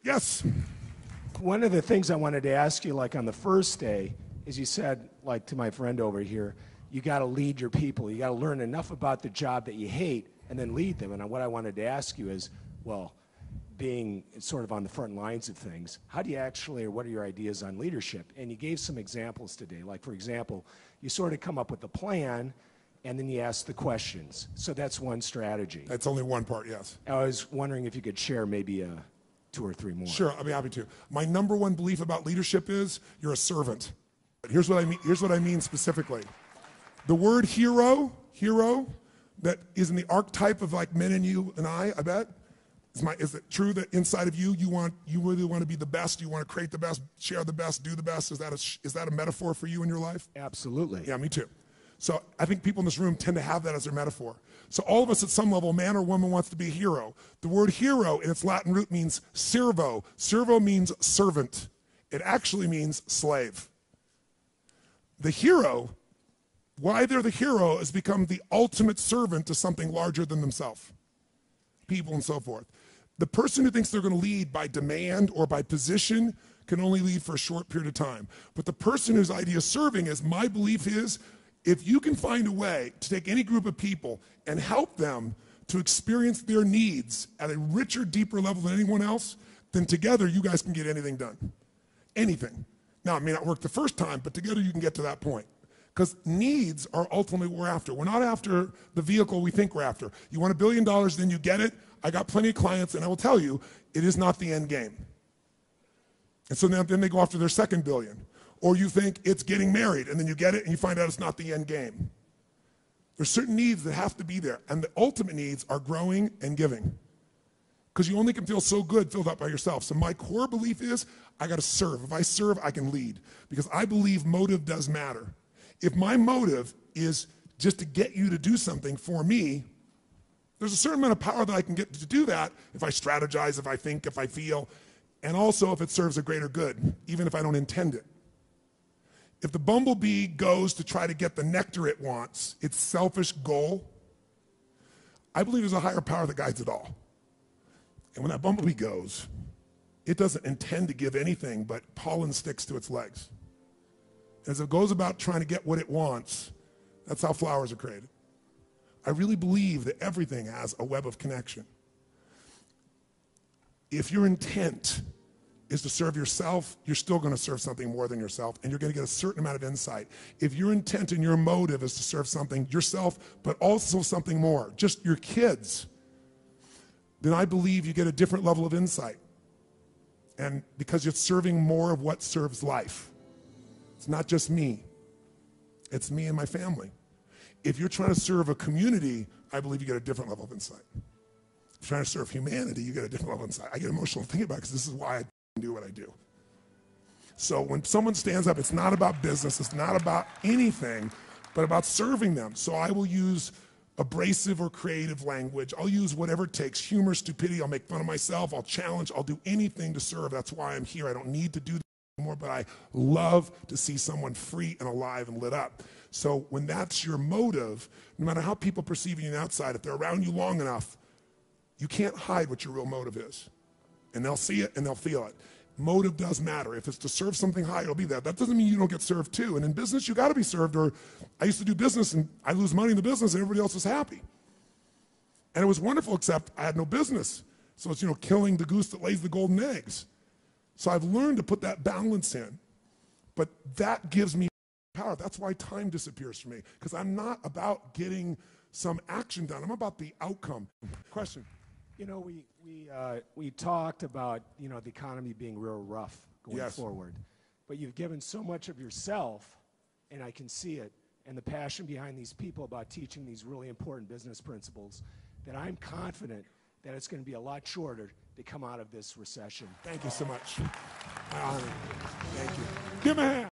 Yes. One of the things I wanted to ask you, like on the first day, is you said, like to my friend over here, you got to lead your people. You got to learn enough about the job that you hate and then lead them. And what I wanted to ask you is, well, being sort of on the front lines of things, how do you actually, or what are your ideas on leadership? And you gave some examples today. Like, for example, you sort of come up with a plan, and then you ask the questions. So that's one strategy. That's only one part, yes. I was wondering if you could share maybe 2 or 3 more. Sure, I'll be happy to. My number one belief about leadership is you're a servant. Here's what I mean specifically. The word hero, that is in the archetype of like men and you and I bet. Is it true that inside of you, you really want to be the best, you want to create the best, share the best, do the best? Is that a metaphor for you in your life? Absolutely. Yeah, me too. So I think people in this room tend to have that as their metaphor. So all of us at some level, man or woman wants to be a hero. The word hero in its Latin root means servo. Servo means servant. It actually means slave. The hero, why they're the hero, is become the ultimate servant to something larger than themselves, people and so forth. The person who thinks they're going to lead by demand or by position can only lead for a short period of time. But the person whose idea of serving is, my belief is, if you can find a way to take any group of people and help them to experience their needs at a richer, deeper level than anyone else, then together you guys can get anything done. Anything. Now, it may not work the first time, but together you can get to that point. Because needs are ultimately what we're after. We're not after the vehicle we think we're after. You want $1 billion, then you get it. I got plenty of clients, and I will tell you, it is not the end game. And so then they go after their second billion. Or you think it's getting married, and then you get it, and you find out it's not the end game. There's certain needs that have to be there, and the ultimate needs are growing and giving. Because you only can feel so good filled up by yourself. So my core belief is, I got to serve. If I serve, I can lead. Because I believe motive does matter. If my motive is just to get you to do something for me, there's a certain amount of power that I can get to do that if I strategize, if I think, if I feel, and also if it serves a greater good, even if I don't intend it. If the bumblebee goes to try to get the nectar it wants, its selfish goal, I believe there's a higher power that guides it all. And when that bumblebee goes, it doesn't intend to give anything but pollen sticks to its legs. As it goes about trying to get what it wants, that's how flowers are created. I really believe that everything has a web of connection. If your intent is to serve yourself, you're still going to serve something more than yourself, and you're going to get a certain amount of insight. If your intent and your motive is to serve something, yourself, but also something more, just your kids, then I believe you get a different level of insight. And because you're serving more of what serves life. It's not just me. It's me and my family. If you're trying to serve a community, I believe you get a different level of insight. If you're trying to serve humanity, you get a different level of insight. I get emotional thinking about it because this is why I do what I do. So when someone stands up, it's not about business, it's not about anything, but about serving them. So I will use abrasive or creative language. I'll use whatever it takes, humor, stupidity. I'll make fun of myself. I'll challenge. I'll do anything to serve. That's why I'm here. I don't need to do that anymore, but I love to see someone free and alive and lit up. So when that's your motive, no matter how people perceive you on the outside, if they're around you long enough, you can't hide what your real motive is. And they'll see it and they'll feel it. Motive does matter. If it's to serve something high, it'll be that. That doesn't mean you don't get served too. And in business, you got to be served. Or I used to do business and I lose money in the business and everybody else was happy. And it was wonderful, except I had no business. So it's, killing the goose that lays the golden eggs. So I've learned to put that balance in. But that gives me power. That's why time disappears for me. Because I'm not about getting some action done. I'm about the outcome. Question. We talked about, the economy being real rough going forward. But you've given so much of yourself, and I can see it, and the passion behind these people about teaching these really important business principles, that I'm confident that it's going to be a lot shorter to come out of this recession. Thank you so much. My honor. Thank you. Give him a hand.